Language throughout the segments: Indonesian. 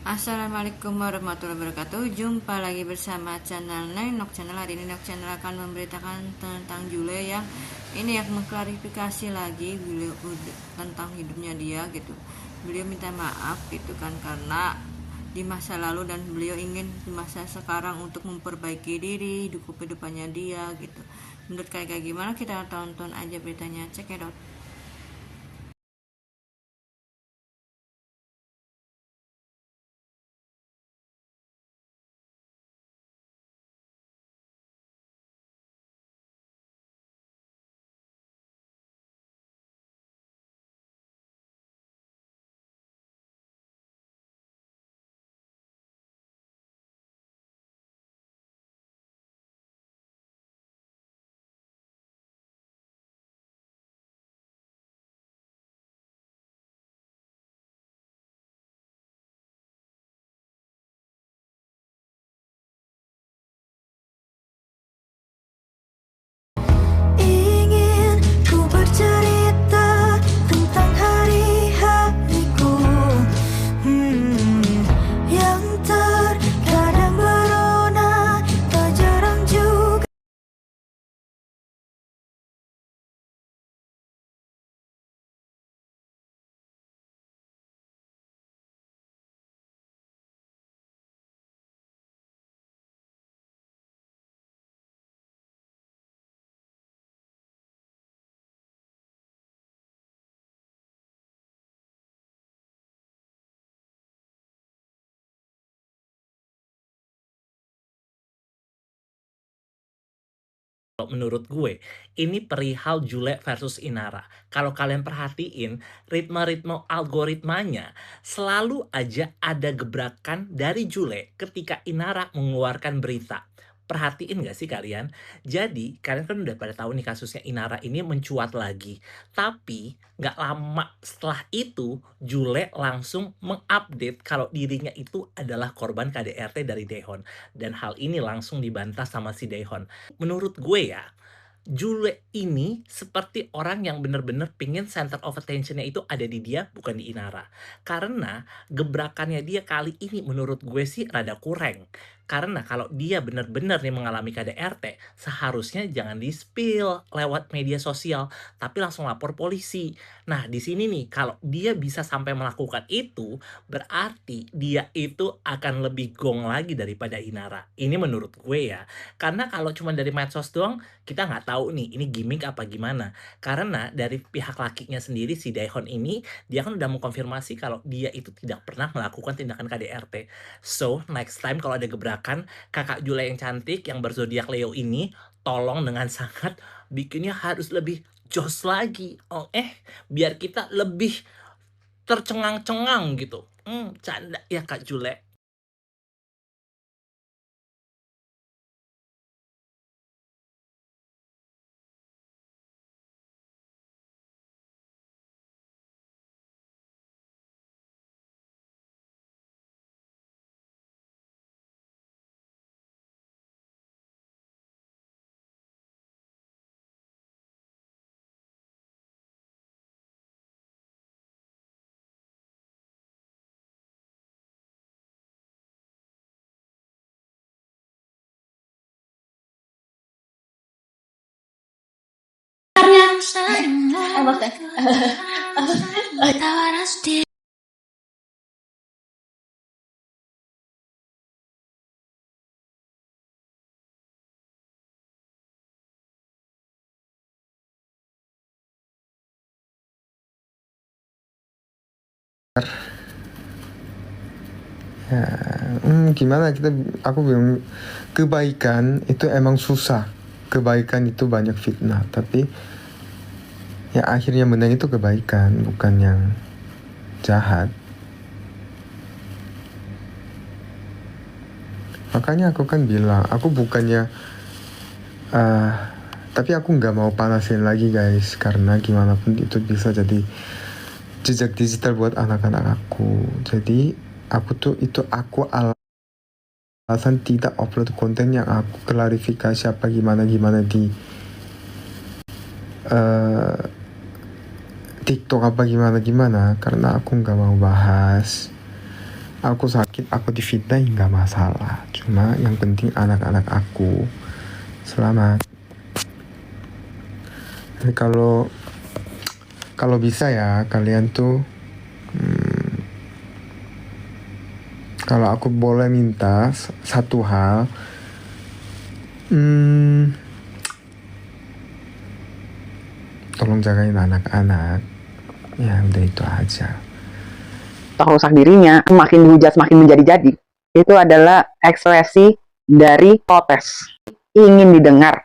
Assalamualaikum warahmatullahi wabarakatuh. Jumpa lagi bersama channel Nenok Channel. Hari ini Nenok Channel akan memberitakan tentang Jule yang ini yang mengklarifikasi lagi beliau tentang hidupnya dia gitu. Beliau minta maaf gitu kan karena di masa lalu dan beliau ingin di masa sekarang untuk memperbaiki diri hidup kehidupannya dia gitu. Menurut kayak gimana, kita tonton aja beritanya, cekidot. Ingin ku bercerita tentang hari-hariku yang terkadang berona, tak jarang juga. Menurut gue, ini perihal Jule versus Inara. Kalau kalian perhatiin, ritme-ritme algoritmanya selalu aja ada gebrakan dari Jule ketika Inara mengeluarkan berita. Perhatiin gak sih kalian? Jadi, kalian kan udah pada tahu nih kasusnya Inara ini mencuat lagi. Tapi, gak lama setelah itu, Jule langsung mengupdate kalau dirinya itu adalah korban KDRT dari Daejeon. Dan hal ini langsung dibantah sama si Daejeon. Menurut gue ya, Jule ini seperti orang yang bener-bener pingin center of attention-nya itu ada di dia, bukan di Inara. Karena gebrakannya dia kali ini menurut gue sih rada kurang. Karena kalau dia bener-bener nih mengalami KDRT, seharusnya jangan di-spill lewat media sosial, tapi langsung lapor polisi. Nah, di sini nih, kalau dia bisa sampai melakukan itu, berarti dia itu akan lebih gong lagi daripada Inara. Ini menurut gue ya. Karena kalau cuma dari medsos doang, kita nggak tahu nih ini gimmick apa gimana. Karena dari pihak lakinya sendiri si Daejeon ini, dia kan udah mengkonfirmasi kalau dia itu tidak pernah melakukan tindakan KDRT. So, next time kalau ada gebrakan, kakak Jule yang cantik yang berzodiak Leo ini, tolong dengan sangat bikinnya harus lebih jos lagi. Biar kita lebih tercengang-cengang gitu. Canda ya Kak Jule. Yang selalu tawaran. Ya, gimana aku bilang kebaikan itu emang susah. Kebaikan itu banyak fitnah, tapi ya akhirnya menang itu kebaikan, bukan yang jahat. Makanya aku kan bilang, aku bukannya tapi aku nggak mau panasin lagi guys, karena gimana pun itu bisa jadi jejak digital buat anak-anak aku. Jadi aku alasan tidak upload konten yang aku klarifikasi apa gimana di TikTok apa gimana karena aku nggak mau bahas aku sakit, aku difitnah nggak masalah. Cuma yang penting anak-anak aku selamat. Jadi kalau bisa ya kalian tuh, kalau aku boleh minta satu hal, tolong jagain anak-anak. Ya udah itu aja. Rusak dirinya, semakin dihujat semakin menjadi-jadi. Itu adalah ekspresi dari protes, ingin didengar.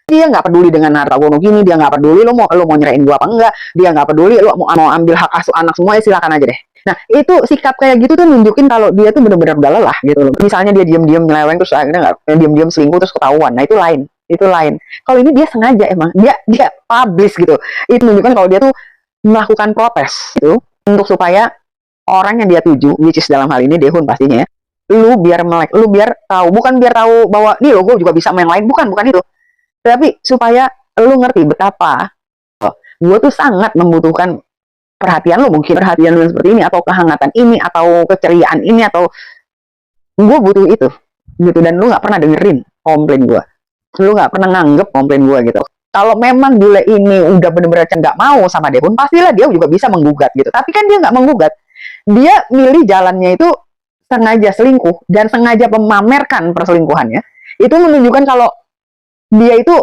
Dia nggak peduli dengan harta gono gini, dia nggak peduli lo mau nyerahin gua apa enggak, dia nggak peduli lo mau ambil hak asuh anak semua, ya silakan aja deh. Nah itu sikap kayak gitu tuh nunjukin kalau dia tuh benar-benar udah lelah gitu loh. Misalnya dia diam-diam nyeleweng terus akhirnya nggak diam-diam selingkuh terus ketahuan, nah itu lain. Kalau ini dia sengaja, emang dia publish gitu, itu menunjukkan kalau dia tuh melakukan protes itu untuk supaya orang yang dia tuju, which is dalam hal ini Daehoon pastinya ya, lu biar melek, lu biar tahu, bukan biar tahu bahwa nih lo gue juga bisa main lain, bukan itu, tapi supaya lu ngerti betapa gue tuh sangat membutuhkan perhatian lu, mungkin perhatian lu seperti ini atau kehangatan ini atau keceriaan ini, atau gue butuh itu gitu, dan lu nggak pernah dengerin komplain gue, lu nggak pernah nganggep komplain gue gitu. Kalau memang Jule ini udah bener-bener nggak mau sama Daehoon, pastilah dia juga bisa menggugat gitu, tapi kan dia nggak menggugat. Dia milih jalannya itu sengaja selingkuh dan sengaja memamerkan perselingkuhannya. Itu menunjukkan kalau dia itu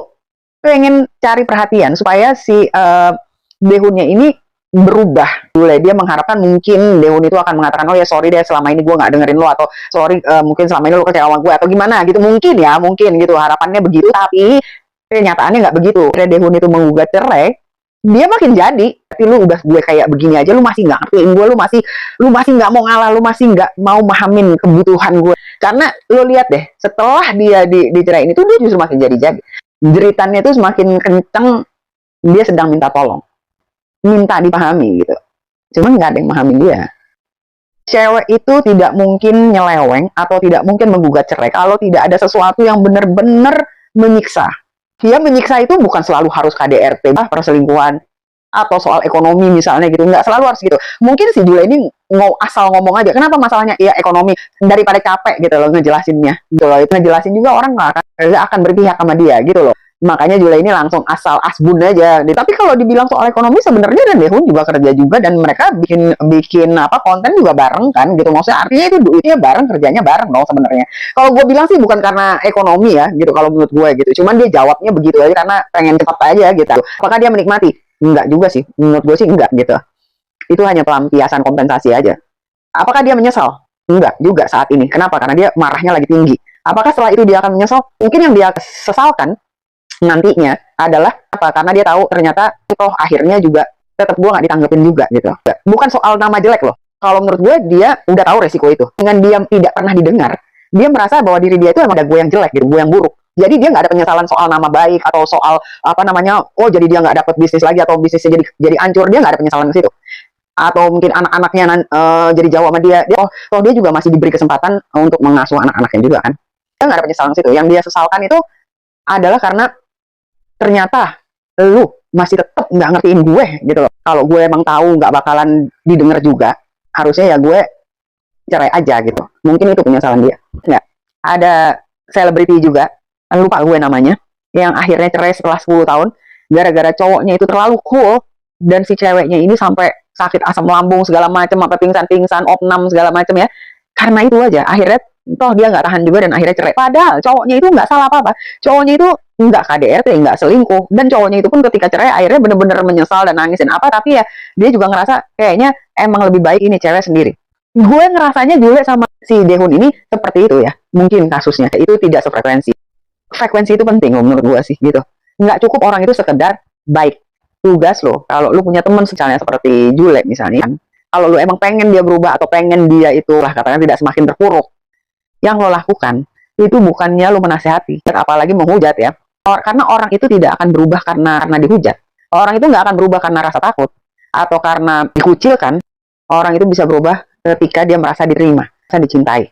pengen cari perhatian supaya si Daehoonnya ini berubah. Dia mengharapkan mungkin Daehoon itu akan mengatakan, oh ya sorry deh selama ini gue nggak dengerin lo, atau sorry mungkin selama ini lo kecewa sama gue atau gimana gitu, mungkin gitu harapannya begitu, tapi kenyataannya nggak begitu. Daehoon itu menggugat cerai, dia makin jadi. Tapi lu udah gue kayak begini aja, lu masih nggak ngertiin gue, lu masih nggak mau ngalah, lu masih nggak mau mahamin kebutuhan gue. Karena lu lihat deh, setelah dia dicerain itu dia justru makin jadi. Jeritannya itu semakin kenceng, dia sedang minta tolong, minta dipahami gitu. Cuman nggak ada yang mahamin dia. Cewek itu tidak mungkin nyeleweng atau tidak mungkin menggugat cerai kalau tidak ada sesuatu yang benar-benar menyiksa. Dia menyiksa itu bukan selalu harus KDRT, perselingkuhan, atau soal ekonomi misalnya gitu, nggak selalu harus gitu. Mungkin si Jule ini asal ngomong aja, kenapa masalahnya? Iya ekonomi, daripada capek gitu loh ngejelasinnya, gitu loh. Itu ngejelasin juga orang nggak akan berpihak sama dia gitu loh. Makanya Jule ini langsung asal asbun aja. Tapi kalau dibilang soal ekonomi sebenarnya dan Daehoon juga kerja juga, dan mereka bikin konten juga bareng kan gitu. Maksudnya artinya itu duitnya bareng, kerjanya bareng dong sebenarnya. Kalau gue bilang sih bukan karena ekonomi ya gitu kalau menurut gue gitu. Cuman dia jawabnya begitu aja karena pengen cepat aja gitu. Apakah dia menikmati? Enggak juga sih. Menurut gue sih enggak gitu. Itu hanya pelampiasan kompensasi aja. Apakah dia menyesal? Enggak juga saat ini. Kenapa? Karena dia marahnya lagi tinggi. Apakah setelah itu dia akan menyesal? Mungkin yang dia sesalkan nantinya adalah apa? Karena dia tahu ternyata akhirnya juga tetap gue nggak ditanggepin juga gitu. Bukan soal nama jelek loh. Kalau menurut gue dia udah tahu resiko itu. Dengan dia tidak pernah didengar, dia merasa bahwa diri dia itu emang ada gue yang jelek gitu, gue yang buruk. Jadi dia nggak ada penyesalan soal nama baik atau soal jadi dia nggak dapat bisnis lagi atau bisnisnya jadi hancur. Dia nggak ada penyesalan ke situ. Atau mungkin anak-anaknya jadi jauh sama dia dia juga masih diberi kesempatan untuk mengasuh anak-anaknya juga kan. Dia nggak ada penyesalan ke situ. Yang dia sesalkan itu adalah karena ternyata lu masih tetap nggak ngertiin gue gitu loh. Kalau gue emang tahu nggak bakalan didengar juga, harusnya ya gue cerai aja gitu. Mungkin itu penyesalan dia. Nggak. Ada selebriti juga, lupa gue namanya, yang akhirnya cerai setelah 10 tahun gara-gara cowoknya itu terlalu cool dan si ceweknya ini sampai sakit asam lambung segala macam, sampai pingsan-pingsan, opnam segala macam ya. Karena itu aja akhirnya dia nggak tahan juga dan akhirnya cerai. Padahal cowoknya itu nggak salah apa-apa. Cowoknya itu nggak KDRT, nggak selingkuh, dan cowoknya itu pun ketika cerai akhirnya bener-bener menyesal dan nangisin apa, tapi ya dia juga ngerasa kayaknya emang lebih baik ini cewek sendiri. Gue ngerasanya Jule sama si Daehoon ini seperti itu ya, mungkin kasusnya itu tidak sefrekuensi. Frekuensi itu penting loh menurut gue sih gitu. Nggak cukup orang itu sekedar baik. Tugas lo, kalau lo punya teman misalnya seperti Jule misalnya, kalau lo emang pengen dia berubah atau pengen dia itu lah katakan tidak semakin terpuruk, yang lo lakukan itu bukannya lo menasehati, apalagi menghujat ya. Karena orang itu tidak akan berubah karena dihujat. Orang itu nggak akan berubah karena rasa takut atau karena dikucilkan. Orang itu bisa berubah ketika dia merasa diterima, merasa dicintai,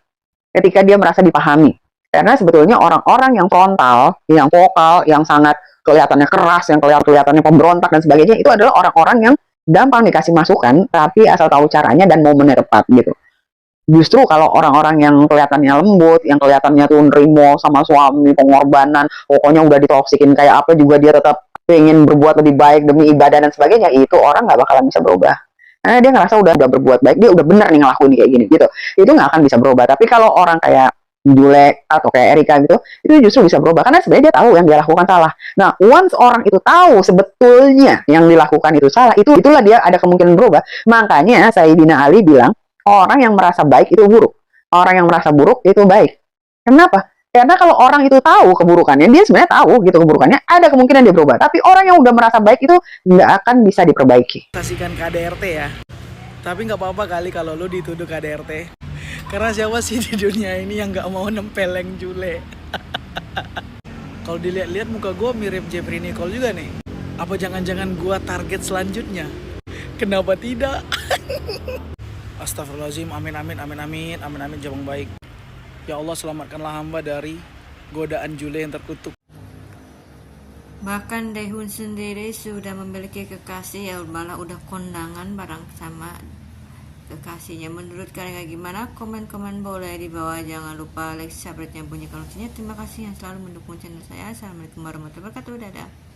ketika dia merasa dipahami. Karena sebetulnya orang-orang yang frontal, yang vokal, yang sangat kelihatannya keras, yang kelihatannya pemberontak dan sebagainya, itu adalah orang-orang yang gampang dikasih masukan, tapi asal tahu caranya dan momennya tepat gitu. Justru kalau orang-orang yang kelihatannya lembut, yang kelihatannya tuh nerimo sama suami, pengorbanan, pokoknya udah ditoksikin kayak apa juga dia tetap ingin berbuat lebih baik demi ibadah dan sebagainya, itu orang nggak bakalan bisa berubah. Karena dia ngerasa udah berbuat baik, dia udah bener nih ngelakuin kayak gini gitu. Itu nggak akan bisa berubah. Tapi kalau orang kayak Julek atau kayak Erika gitu, itu justru bisa berubah karena sebenarnya dia tahu yang dia lakukan salah. Nah, once orang itu tahu sebetulnya yang dilakukan itu salah, itulah dia ada kemungkinan berubah. Makanya Sayyidina Ali bilang, orang yang merasa baik itu buruk, orang yang merasa buruk itu baik. Kenapa? Karena kalau orang itu tahu keburukannya, dia sebenarnya tahu gitu keburukannya, ada kemungkinan dia berubah. Tapi orang yang udah merasa baik itu nggak akan bisa diperbaiki. Kasihkan KDRT ya. Tapi nggak apa-apa kali kalau lu dituduh KDRT. Karena siapa sih di dunia ini yang nggak mau nempeleng Jule? Kalau dilihat-lihat muka gue mirip Jeffrey Nicole juga nih. Apa jangan-jangan gue target selanjutnya? Kenapa tidak? Astagfirullahaladzim, amin amin amin amin amin amin, jabang baik. Ya Allah, selamatkanlah hamba dari godaan Jule yang terkutuk. Bahkan Daehun sendiri sudah memiliki kekasih, ya malah udah kondangan bareng sama kekasihnya. Menurut kalian gimana? Komen-komen boleh di bawah. Jangan lupa like, subscribe-nya, bunyikan loncengnya. Terima kasih yang selalu mendukung channel saya. Assalamualaikum warahmatullahi wabarakatuh. Dadah.